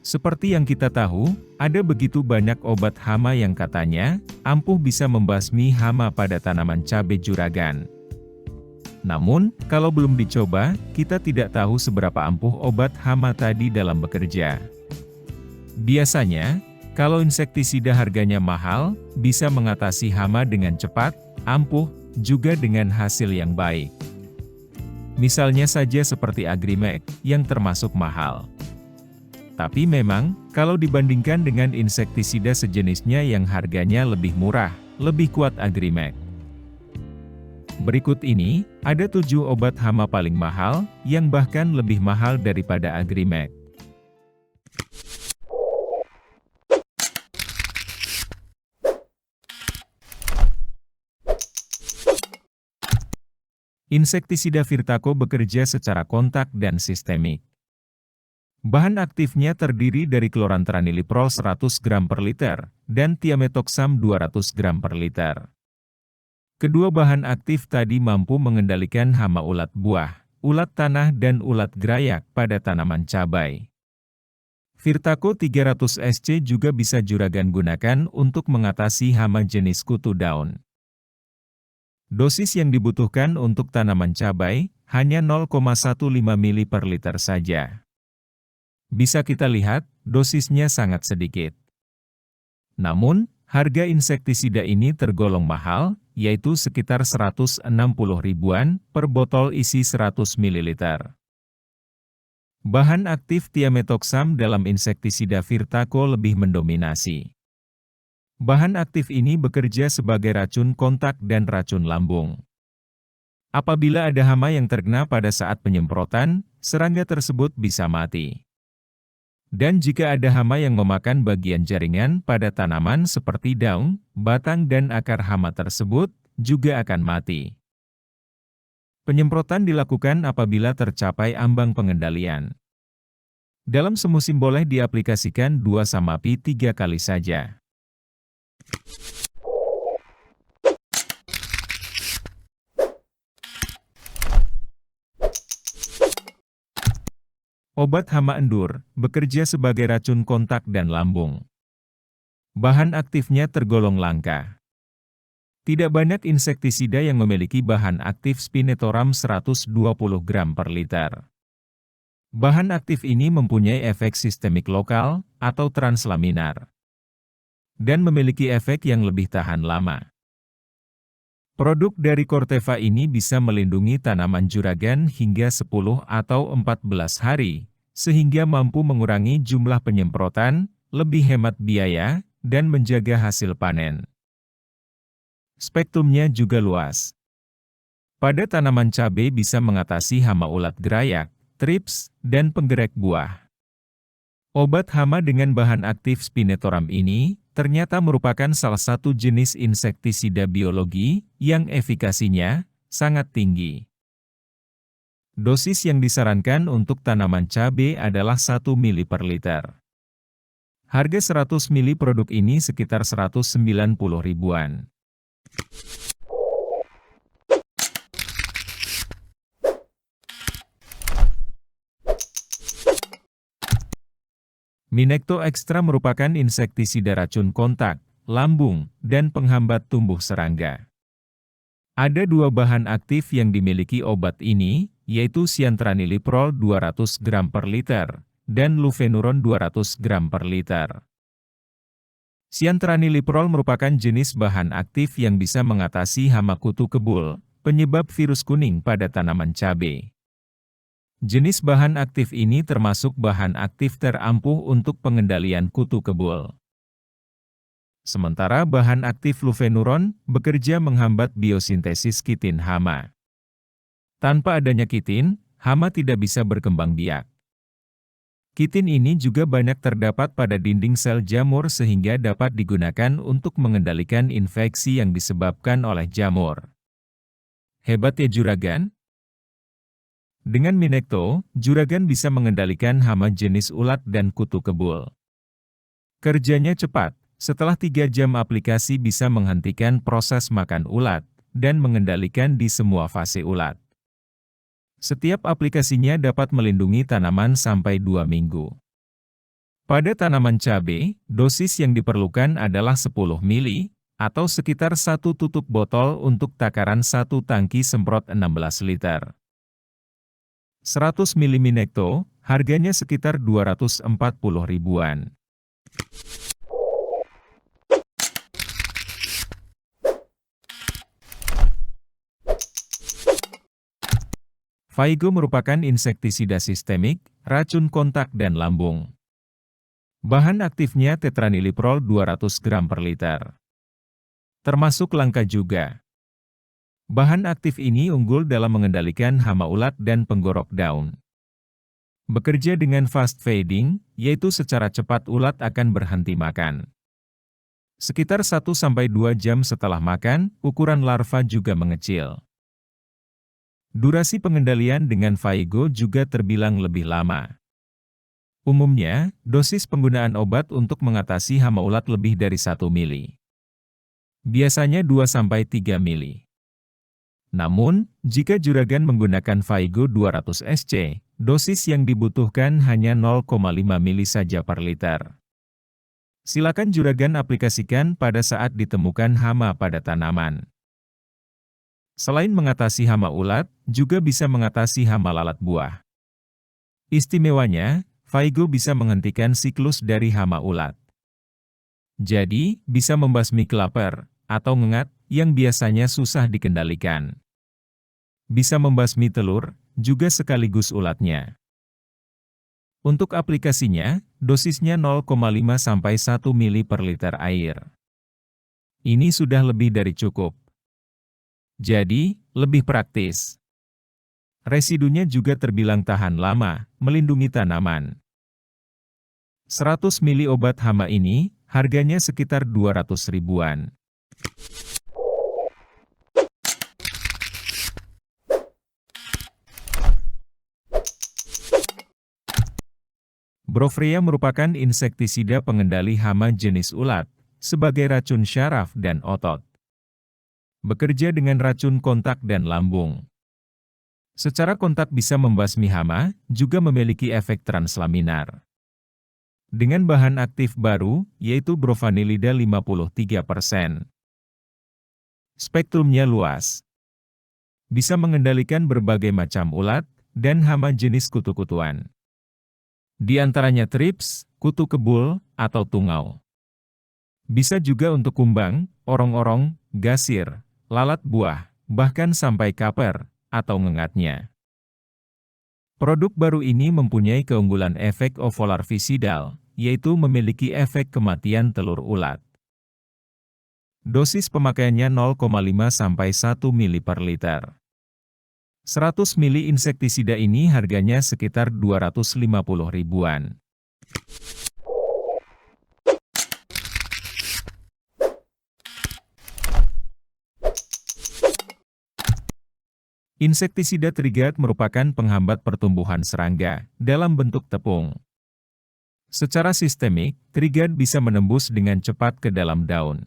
Seperti yang kita tahu, ada begitu banyak obat hama yang katanya ampuh bisa membasmi hama pada tanaman cabai juragan. Namun, kalau belum dicoba, kita tidak tahu seberapa ampuh obat hama tadi dalam bekerja. Biasanya, kalau insektisida harganya mahal, bisa mengatasi hama dengan cepat, ampuh, juga dengan hasil yang baik. Misalnya saja seperti Agrimek, yang termasuk mahal. Tapi memang, kalau dibandingkan dengan insektisida sejenisnya yang harganya lebih murah, lebih kuat Agrimek. Berikut ini, ada 7 obat hama paling mahal, yang bahkan lebih mahal daripada Agrimek. Insektisida Virtaco bekerja secara kontak dan sistemik. Bahan aktifnya terdiri dari kloranteraniliprol 100 gram per liter, dan thiamethoxam 200 gram per liter. Kedua bahan aktif tadi mampu mengendalikan hama ulat buah, ulat tanah dan ulat gerayak pada tanaman cabai. Virtaco 300 SC juga bisa juragan gunakan untuk mengatasi hama jenis kutu daun. Dosis yang dibutuhkan untuk tanaman cabai, hanya 0,15 ml per liter saja. Bisa kita lihat, dosisnya sangat sedikit. Namun, harga insektisida ini tergolong mahal, yaitu sekitar 160 ribuan per botol isi 100 ml. Bahan aktif thiamethoxam dalam insektisida Virtaco lebih mendominasi. Bahan aktif ini bekerja sebagai racun kontak dan racun lambung. Apabila ada hama yang terkena pada saat penyemprotan, serangga tersebut bisa mati. Dan jika ada hama yang memakan bagian jaringan pada tanaman seperti daun, batang dan akar hama tersebut, juga akan mati. Penyemprotan dilakukan apabila tercapai ambang pengendalian. Dalam semusim boleh diaplikasikan 2-3 kali saja. Obat hama endur, bekerja sebagai racun kontak dan lambung. Bahan aktifnya tergolong langka. Tidak banyak insektisida yang memiliki bahan aktif Spinetoram 120 gram per liter. Bahan aktif ini mempunyai efek sistemik lokal, atau translaminar. Dan memiliki efek yang lebih tahan lama. Produk dari Corteva ini bisa melindungi tanaman juragan hingga 10 atau 14 hari, sehingga mampu mengurangi jumlah penyemprotan, lebih hemat biaya, dan menjaga hasil panen. Spektrumnya juga luas. Pada tanaman cabai bisa mengatasi hama ulat gerayak, trips, dan penggerek buah. Obat hama dengan bahan aktif Spinetoram ini ternyata merupakan salah satu jenis insektisida biologi yang efikasinya sangat tinggi. Dosis yang disarankan untuk tanaman cabai adalah 1 ml per liter. Harga 100 ml produk ini sekitar 190 ribuan. Minekto Extra merupakan insektisida racun kontak, lambung, dan penghambat tumbuh serangga. Ada 2 bahan aktif yang dimiliki obat ini, yaitu Cyantraniliprol 200 gram per liter, dan Lufenuron 200 gram per liter. Cyantraniliprol merupakan jenis bahan aktif yang bisa mengatasi hama kutu kebul, penyebab virus kuning pada tanaman cabai. Jenis bahan aktif ini termasuk bahan aktif terampuh untuk pengendalian kutu kebul. Sementara bahan aktif Lufenuron bekerja menghambat biosintesis kitin hama. Tanpa adanya kitin, hama tidak bisa berkembang biak. Kitin ini juga banyak terdapat pada dinding sel jamur sehingga dapat digunakan untuk mengendalikan infeksi yang disebabkan oleh jamur. Hebat ya juragan? Dengan Minekto, juragan bisa mengendalikan hama jenis ulat dan kutu kebul. Kerjanya cepat, setelah 3 jam aplikasi bisa menghentikan proses makan ulat, dan mengendalikan di semua fase ulat. Setiap aplikasinya dapat melindungi tanaman sampai 2 minggu. Pada tanaman cabai, dosis yang diperlukan adalah 10 mili, atau sekitar 1 tutup botol untuk takaran 1 tangki semprot 16 liter. 100 mili Minekto, harganya sekitar 240 ribuan. Faigo merupakan insektisida sistemik, racun kontak dan lambung. Bahan aktifnya tetraniliprol 200 gram per liter. Termasuk langka juga. Bahan aktif ini unggul dalam mengendalikan hama ulat dan penggorok daun. Bekerja dengan fast fading, yaitu secara cepat ulat akan berhenti makan. Sekitar 1-2 jam setelah makan, ukuran larva juga mengecil. Durasi pengendalian dengan Faigo juga terbilang lebih lama. Umumnya, dosis penggunaan obat untuk mengatasi hama ulat lebih dari 1 mili. Biasanya 2-3 mili. Namun, jika juragan menggunakan Faigo 200 SC, dosis yang dibutuhkan hanya 0,5 mili saja per liter. Silakan juragan aplikasikan pada saat ditemukan hama pada tanaman. Selain mengatasi hama ulat, juga bisa mengatasi hama lalat buah. Istimewanya, Faigo bisa menghentikan siklus dari hama ulat. Jadi, bisa membasmi kelaper, atau ngengat, yang biasanya susah dikendalikan. Bisa membasmi telur, juga sekaligus ulatnya. Untuk aplikasinya, dosisnya 0,5-1 mili per liter air. Ini sudah lebih dari cukup. Jadi, lebih praktis. Residunya juga terbilang tahan lama, melindungi tanaman. 100 mili obat hama ini, harganya sekitar 200 ribuan. Brofrea merupakan insektisida pengendali hama jenis ulat, sebagai racun syaraf dan otot. Bekerja dengan racun kontak dan lambung. Secara kontak bisa membasmi hama, juga memiliki efek translaminar. Dengan bahan aktif baru, yaitu brovanilida 53%. Spektrumnya luas. Bisa mengendalikan berbagai macam ulat, dan hama jenis kutu-kutuan. Di antaranya trips, kutu kebul, atau tungau. Bisa juga untuk kumbang, orong-orong, gasir, lalat buah, bahkan sampai kaper, atau ngengatnya. Produk baru ini mempunyai keunggulan efek ovolarvicidal, yaitu memiliki efek kematian telur ulat. Dosis pemakaiannya 0,5-1 mili per liter. 100 mili insektisida ini harganya sekitar 250 ribuan. Insektisida Trigard merupakan penghambat pertumbuhan serangga dalam bentuk tepung. Secara sistemik, Trigard bisa menembus dengan cepat ke dalam daun.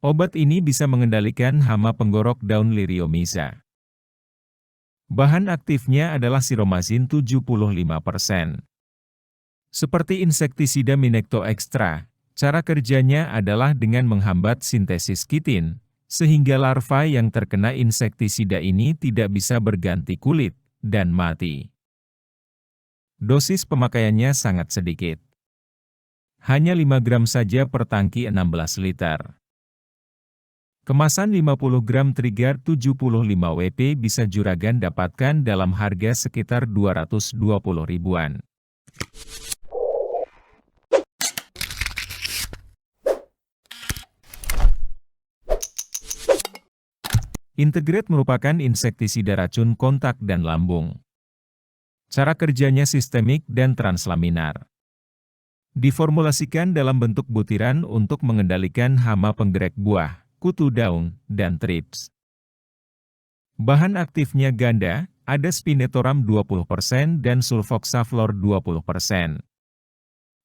Obat ini bisa mengendalikan hama penggorok daun Liriomyza. Bahan aktifnya adalah siromazin 75%. Seperti insektisida Minekto Extra, cara kerjanya adalah dengan menghambat sintesis kitin, sehingga larva yang terkena insektisida ini tidak bisa berganti kulit, dan mati. Dosis pemakaiannya sangat sedikit. Hanya 5 gram saja per tangki 16 liter. Kemasan 50 gram Trigard 75 Wp bisa juragan dapatkan dalam harga sekitar 220 ribuan. Integrate merupakan insektisida racun kontak dan lambung. Cara kerjanya sistemik dan translaminar. Diformulasikan dalam bentuk butiran untuk mengendalikan hama penggerak buah, kutu daun, dan trips. Bahan aktifnya ganda, ada spinetoram 20% dan sulfoxaflor 20%.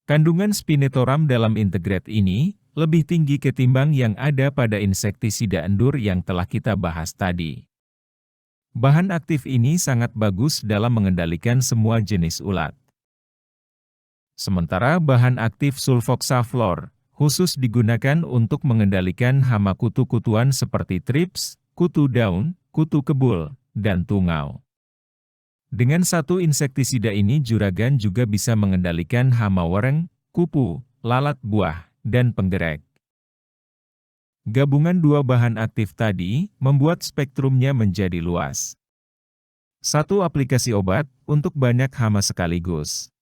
Kandungan spinetoram dalam Integrate ini lebih tinggi ketimbang yang ada pada insektisida endur yang telah kita bahas tadi. Bahan aktif ini sangat bagus dalam mengendalikan semua jenis ulat. Sementara bahan aktif sulfoxaflor khusus digunakan untuk mengendalikan hama kutu-kutuan seperti trips, kutu daun, kutu kebul, dan tungau. Dengan satu insektisida ini juragan juga bisa mengendalikan hama wereng, kupu, lalat buah, dan penggerek. Gabungan dua bahan aktif tadi membuat spektrumnya menjadi luas. Satu aplikasi obat untuk banyak hama sekaligus.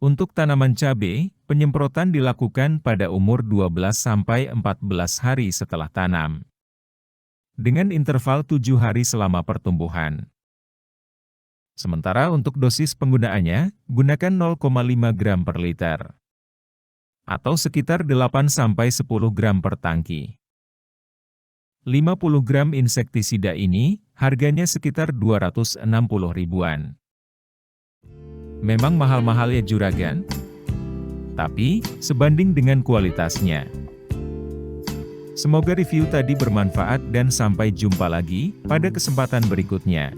Untuk tanaman cabai, penyemprotan dilakukan pada umur 12-14 hari setelah tanam. Dengan interval 7 hari selama pertumbuhan. Sementara untuk dosis penggunaannya, gunakan 0,5 gram per liter. Atau sekitar 8-10 gram per tangki. 50 gram insektisida ini, harganya sekitar 260 ribuan. Memang mahal-mahal ya juragan? Tapi, sebanding dengan kualitasnya. Semoga review tadi bermanfaat dan sampai jumpa lagi pada kesempatan berikutnya.